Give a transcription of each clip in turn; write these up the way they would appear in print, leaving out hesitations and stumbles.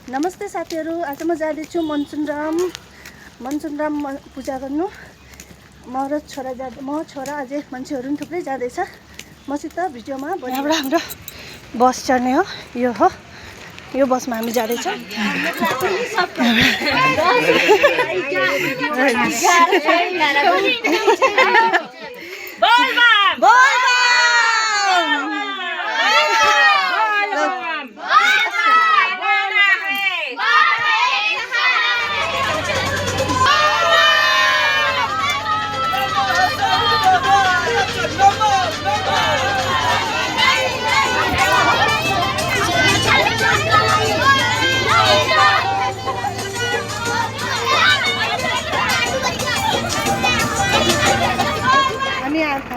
नमस्ते साथीहरू, आज म जाँदैछु मनसुनराम पूजा गर्नु। म छोरा अझै मान्छेहरू पनि थुप्रै जाँदैछ। मसित भिडियोमा यहाँबाट हाम्रो बस चढ्ने हो। यो बसमा हामी जाँदैछौँ।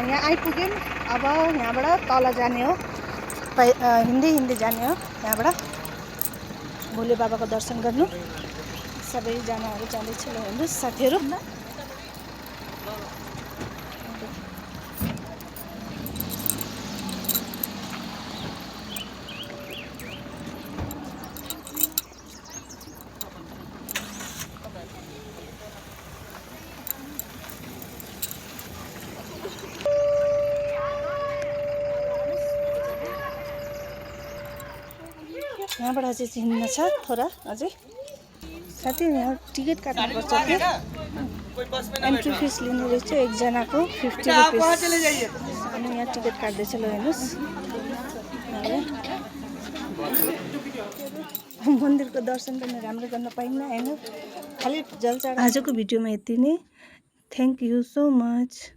यहाँ आइपुग्यौँ। अब यहाँबाट तल जाने हो, हिँड्दै जाने हो। यहाँबाट भोले बाबाको दर्शन गर्नु सबैजनाहरू जाँदैछ। ल हेर्नुहोस् साथीहरू, यहाँबाट अझै हिँड्न छ थोडा अझै। साथी यहाँ टिकट काट्नुपर्छ कि एन्ट्री फिस लिने रहेछ एकजनाको 50 रुपिस। अनि यहाँ टिकट काट्दैछ। ल हेर्नुहोस्, मन्दिरको दर्शन पनि राम्रो गर्न पाइन्न होइन, खालि जल चढाउ। आजको भिडियोमा यति नै। Thank you so much.